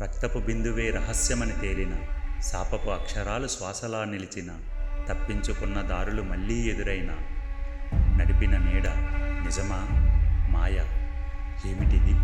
రక్తపు బిందువే రహస్యమని తేలిన, శాపపు అక్షరాలు శ్వాసలా నిలిచిన, తప్పించుకున్న దారులు మళ్ళీ ఎదురైన, నడిపిన నీడ నిజమా మాయ ఏమిటిది?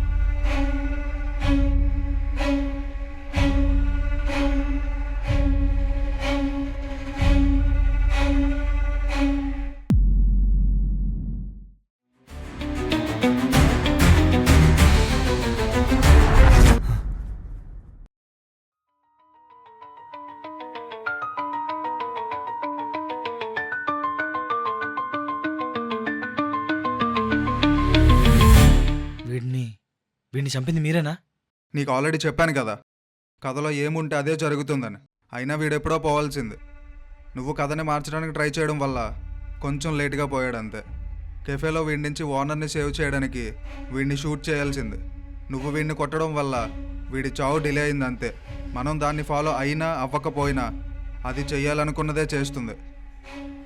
వీడిని చంపింది మీరేనా? నీకు ఆల్రెడీ చెప్పాను కదా, కథలో ఏముంటే అదే జరుగుతుందని. అయినా వీడెప్పుడో పోవాల్సింది. నువ్వు కథని మార్చడానికి ట్రై చేయడం వల్ల కొంచెం లేటుగా పోయాడు అంతే. కెఫేలో వీడి నుంచి ఓనర్ని సేవ్ చేయడానికి వీడిని షూట్ చేయాల్సింది. నువ్వు వీడిని కొట్టడం వల్ల వీడి చావు డిలే అయింది అంతే. మనం దాన్ని ఫాలో అయినా అవ్వకపోయినా అది చెయ్యాలనుకున్నదే చేస్తుంది.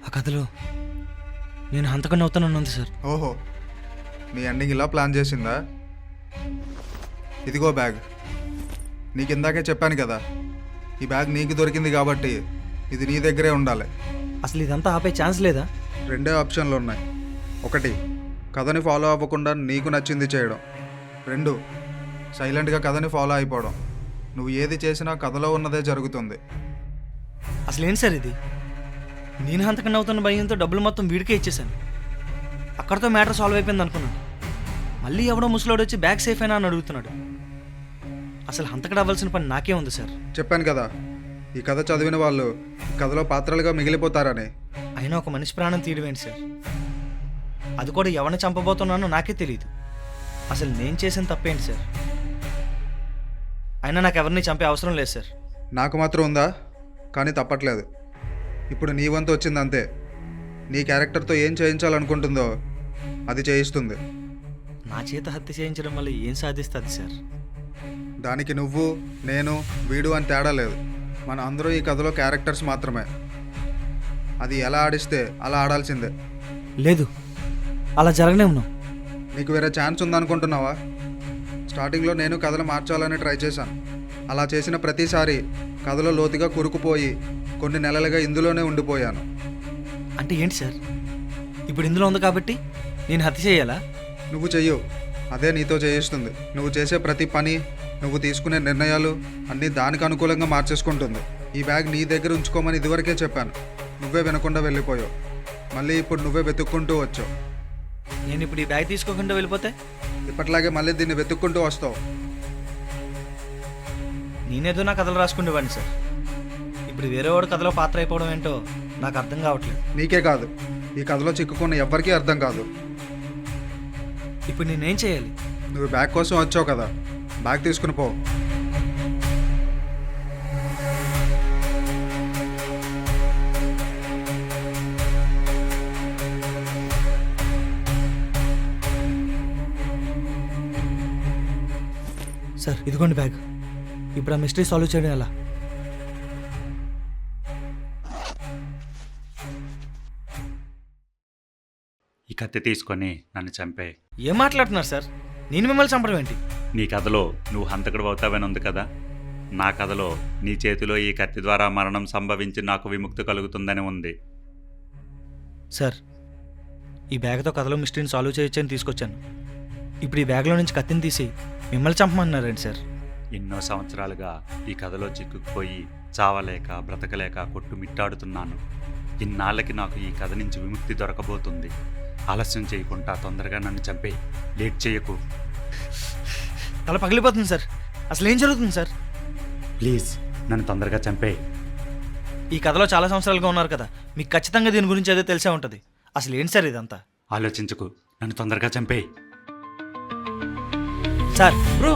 ఆ కథలో నేను హంతకుండా అవుతానన్నది సార్. ఓహో, నీ ఎండింగ్ ఇలా ప్లాన్ చేసిందా? ఇదిగో బ్యాగ్. నీకు ఇందాకే చెప్పాను కదా, ఈ బ్యాగ్ నీకు దొరికింది కాబట్టి ఇది నీ దగ్గరే ఉండాలి. అసలు ఇదంతా ఆపే ఛాన్స్ లేదా? రెండే ఆప్షన్లు ఉన్నాయి. ఒకటి, కథని ఫాలో అవ్వకుండా నీకు నచ్చింది చేయడం. రెండు, సైలెంట్గా కథని ఫాలో అయిపోవడం. నువ్వు ఏది చేసినా కథలో ఉన్నదే జరుగుతుంది. అసలు ఏంటి సార్ ఇది? నేను హంతకుండా అవుతున్న భయంతో డబ్బులు మొత్తం వీడికే ఇచ్చేసాను. అక్కడితో మ్యాటర్ సాల్వ్ అయిపోయింది అనుకున్నాను. మళ్ళీ ఎవడో ముసలోడు వచ్చి బ్యాగ్ సేఫ్ అయినా అని అడుగుతున్నాడు. అసలు హంతకడ అవ్వాల్సిన పని నాకే ఉంది సార్. చెప్పాను కదా, ఈ కథ చదివిన వాళ్ళు కథలో పాత్రలుగా మిగిలిపోతారని. అయినా ఒక మనిషి ప్రాణం తీయడమేంటి సార్? అది కూడా ఎవరిని చంపబోతున్నానో నాకే తెలియదు. అసలు నేను చేసిన తప్పేంటి సార్? అయినా నాకు ఎవరిని చంపే అవసరం లేదు సార్. నాకు మాత్రం ఉందా? కానీ తప్పట్లేదు. ఇప్పుడు నీ వంతు వచ్చింది అంతే. నీ క్యారెక్టర్తో ఏం చేయించాలనుకుంటుందో అది చేయిస్తుంది. నా చేత హత్య చేయించడం వల్ల ఏం సాధిస్తుంది సార్? దానికి నువ్వు, నేను, వీడు అని తేడా లేదు. మన అందరూ ఈ కథలో క్యారెక్టర్స్ మాత్రమే. అది ఎలా ఆడిస్తే అలా ఆడాల్సిందే. లేదు, అలా జరగనే ఉన్నాం. నీకు వేరే ఛాన్స్ ఉందనుకుంటున్నావా? స్టార్టింగ్లో నేను కథలు మార్చాలని ట్రై చేశాను. అలా చేసిన ప్రతిసారి కథలో లోతుగా కురుకుపోయి కొన్ని నెలలుగా ఇందులోనే ఉండిపోయాను. అంటే ఏంటి సార్? ఇప్పుడు ఇందులో ఉంది కాబట్టి నేను హత్య చేయాలా? నువ్వు చెయ్యు, అదే నీతో చేయిస్తుంది. నువ్వు చేసే ప్రతి పని, నువ్వు తీసుకునే నిర్ణయాలు అన్నీ దానికి అనుకూలంగా మార్చేసుకుంటుంది. ఈ బ్యాగ్ నీ దగ్గర ఉంచుకోమని ఇదివరకే చెప్పాను. నువ్వే వినకుండా వెళ్ళిపోయావు. మళ్ళీ ఇప్పుడు నువ్వే వెతుక్కుంటూ వచ్చావు. నేను ఇప్పుడు ఈ బ్యాగ్ తీసుకోకుండా వెళ్ళిపోతే ఇప్పట్లాగే మళ్ళీ దీన్ని వెతుక్కుంటూ వస్తావు. నేనేదో నా కథలు రాసుకునేవాడిని సార్. ఇప్పుడు వేరే వాడు కథలో పాత్ర అయిపోవడం ఏంటో నాకు అర్థం కావట్లేదు. నీకే కాదు, ఈ కథలో చిక్కుకున్న ఎవ్వరికీ అర్థం కాదు. ఇప్పుడు నేనేం చేయాలి? నువ్వు బ్యాగ్ కోసం వచ్చావు కదా, బ్యాగ్ తీసుకుని పో. సార్ ఇదిగోండి బ్యాగ్. ఇప్పుడు ఆ మిస్టరీ సాల్వ్ చేయడం ఎలా? ఈ కత్తి తీసుకొని నన్ను చంపే. ఏం మాట్లాడుతున్నారు సార్? నేను మిమ్మల్ని చంపడం ఏంటి? నీ కథలో నువ్వు హంతకుడు అవుతావని ఉంది కదా, నా కథలో నీ చేతిలో ఈ కత్తి ద్వారా మరణం సంభవించి నాకు విముక్తి కలుగుతుందని ఉంది. సార్, ఈ బ్యాగ్తో కథలో మిస్టరీని సాల్వ్ చేయొచ్చని తీసుకొచ్చాను. ఇప్పుడు ఈ బ్యాగ్లో నుంచి కత్తిని తీసి మిమ్మల్ని చంపమన్నారండి సార్. ఎన్నో సంవత్సరాలుగా ఈ కథలో చిక్కుకుపోయి చావలేక బ్రతకలేక కొట్టుమిట్టాడుతున్నాను. ఇన్నాళ్ళకి నాకు ఈ కథ నుంచి విముక్తి దొరకబోతుంది. ఆలస్యం చేయకుండా తొందరగా నన్ను చంపే. లేట్ చేయకు. తల పగిలిపోతుంది సార్. అసలు ఏం జరుగుతుంది సార్? ప్లీజ్ నన్ను తొందరగా చంపే. ఈ కథలో చాలా సంవత్సరాలుగా ఉన్నారు కదా, మీకు ఖచ్చితంగా దీని గురించి ఏదో తెలిసే ఉంటుంది. అసలు ఏంటి సార్ ఇదంతా? ఆలోచించకు, నన్ను తొందరగా చంపే. సార్ బ్రో,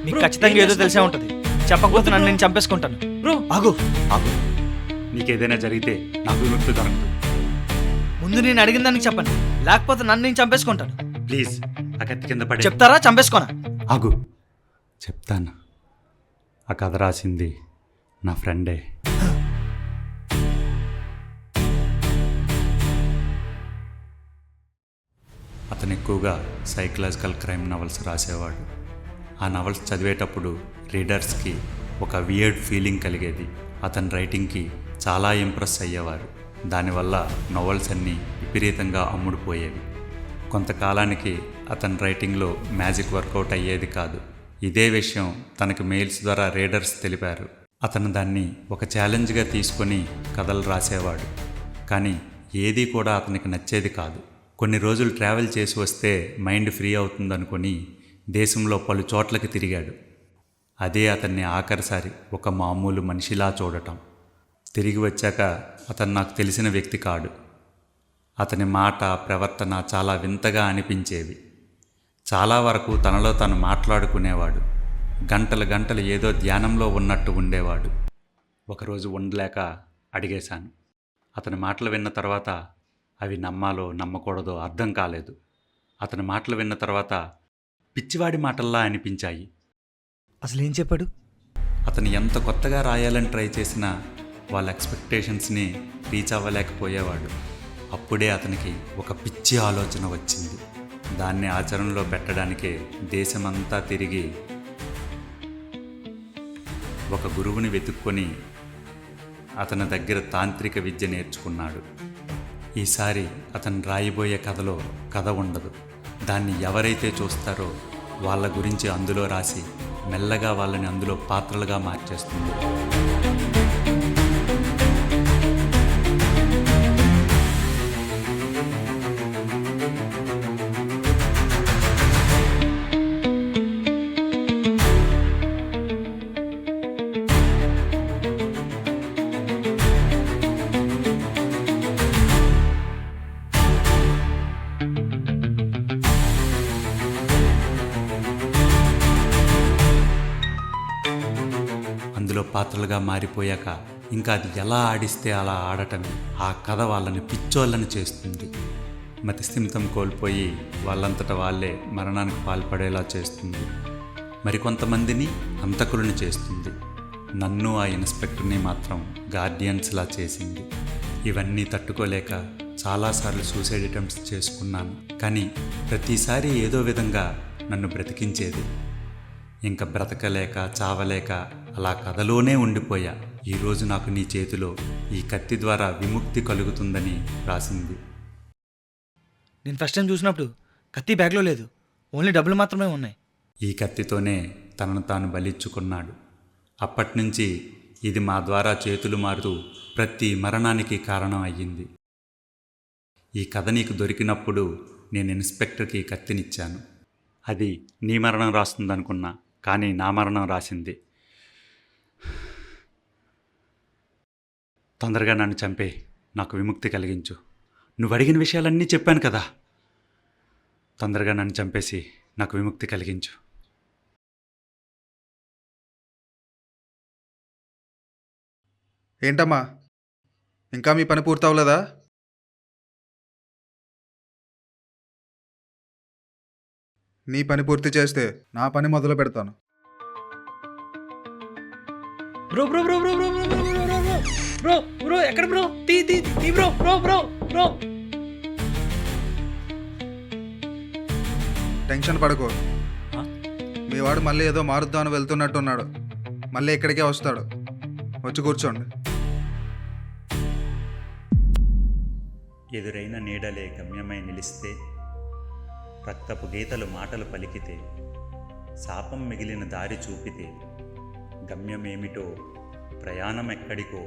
మీకు ఖచ్చితంగా ఏదో తెలిసే ఉంటుంది. చెప్పకపోతే నన్ను నేను చంపేసుకుంటాను. బ్రో ఆగు ఆగు. నీకేదైనా జరిగితే నాకు విముక్తి దొరకదు. ముందు నేను అడిగిన దానికి చెప్పండి, లేకపోతే నన్ను నేను చంపేసుకుంటాను. ప్లీజ్ ఆ కత్తి కింద పడే. చెప్తారా? చంపేసుకోనా? ఆగు, చెప్తాను. ఆ కథ రాసింది నా ఫ్రెండే. అతను ఎక్కువగా సైకలాజికల్ క్రైమ్ నవల్స్ రాసేవాడు. ఆ నవల్స్ చదివేటప్పుడు రీడర్స్కి ఒక వియర్డ్ ఫీలింగ్ కలిగేది. అతని రైటింగ్కి చాలా ఇంప్రెస్ అయ్యేవారు. దానివల్ల నవల్స్ అన్నీ విపరీతంగా అమ్ముడుపోయేవి. కొంతకాలానికి అతని రైటింగ్లో మ్యాజిక్ వర్కౌట్ అయ్యేది కాదు. ఇదే విషయం తనకి మెయిల్స్ ద్వారా రీడర్స్ తెలిపారు. అతను దాన్ని ఒక ఛాలెంజ్గా తీసుకొని కథలు రాసేవాడు. కానీ ఏదీ కూడా అతనికి నచ్చేది కాదు. కొన్ని రోజులు ట్రావెల్ చేసి వస్తే మైండ్ ఫ్రీ అవుతుందనుకొని దేశంలో పలు చోట్లకి తిరిగాడు. అదే అతన్ని ఆఖరిసారి ఒక మామూలు మనిషిలా చూడటం. తిరిగి వచ్చాక అతను నాకు తెలిసిన వ్యక్తి కాడు. అతని మాట, ప్రవర్తన చాలా వింతగా అనిపించేవి. చాలా వరకు తనలో తాను మాట్లాడుకునేవాడు. గంటలు గంటలు ఏదో ధ్యానంలో ఉన్నట్టు ఉండేవాడు. ఒకరోజు ఉండలేక అడిగేశాను. అతని మాటలు విన్న తర్వాత అవి నమ్మాలో నమ్మకూడదో అర్థం కాలేదు. అతని మాటలు విన్న తర్వాత పిచ్చివాడి మాటల్లా అనిపించాయి. అసలు ఏం చెప్పాడు? అతను ఎంత కొత్తగా రాయాలని ట్రై చేసినా వాళ్ళ ఎక్స్పెక్టేషన్స్ని రీచ్ అవ్వలేకపోయేవాడు. అప్పుడే అతనికి ఒక పిచ్చి ఆలోచన వచ్చింది. దాన్ని ఆచరణలో పెట్టడానికే దేశమంతా తిరిగి ఒక గురువుని వెతుక్కొని అతని దగ్గర తాంత్రిక విద్య నేర్చుకున్నాడు. ఈసారి అతను రాయబోయే కథలో కథ ఉండదు. దాన్ని ఎవరైతే చూస్తారో వాళ్ళ గురించి అందులో రాసి మెల్లగా వాళ్ళని అందులో పాత్రలుగా మార్చేస్తుంది. అందులో పాత్రలుగా మారిపోయాక ఇంకా అది ఎలా ఆడిస్తే అలా ఆడటమే ఆ కథ వాళ్ళని పిచ్చోళ్ళని చేస్తుంది. మతిస్థిమితం కోల్పోయి వాళ్ళంతట వాళ్ళే మరణానికి పాల్పడేలా చేస్తుంది. మరికొంతమందిని హంతకులను చేస్తుంది. నన్ను ఆ ఇన్స్పెక్టర్ని మాత్రం గార్డియన్స్లా చేసింది. ఇవన్నీ తట్టుకోలేక చాలాసార్లు సూసైడ్ అటెంప్ట్స్ చేసుకున్నాను. కానీ ప్రతిసారి ఏదో విధంగా నన్ను బ్రతికించేది. ఇంకా బ్రతకలేక చావలేక అలా కథలోనే ఉండిపోయా. ఈరోజు నాకు నీ చేతిలో ఈ కత్తి ద్వారా విముక్తి కలుగుతుందని రాసింది. నేను ఫస్ట్ టైం చూసినప్పుడు కత్తి బ్యాగ్లో లేదు, ఓన్లీ డబ్బులు మాత్రమే ఉన్నాయి. ఈ కత్తితోనే తనను తాను బలిచ్చుకున్నాడు. అప్పటినుంచి ఇది మా ద్వారా చేతులు మారుతూ ప్రతి మరణానికి కారణం అయ్యింది. ఈ కథ నీకు దొరికినప్పుడు నేను ఇన్స్పెక్టర్కి కత్తినిచ్చాను. అది నీ మరణం రాస్తుందనుకున్నా, కానీ నా మరణం రాసింది. తొందరగా నన్ను చంపే, నాకు విముక్తి కలిగించు. నువ్వు అడిగిన విషయాలన్నీ చెప్పాను కదా. తొందరగా నన్ను చంపేసి నాకు విముక్తి కలిగించు. ఏంటమ్మా, ఇంకా మీ పని పూర్తవలేదా? నీ పని పూర్తి చేస్తే నా పని మొదలు పెడతాను. Bro bro bro bro bro bro bro bro bro bro bro ఎక్కడ బ్రో? తీ తీ తీ bro bro bro bro. Tension పడకు. మీ వాడు మళ్ళీ ఏదో మారుద్దామని వెళ్తున్నట్టున్నాడు. మళ్ళీ ఇక్కడికే వస్తాడు. వచ్చి కూర్చోండి. ఎదురైన నీడలే గమ్యమై నిలిస్తే, రక్తపు గీతలు మాటలు పలికితే, శాపం మిగిలిన దారి చూపితే, గమ్యమేమిటో ప్రయాణం ఎక్కడికో.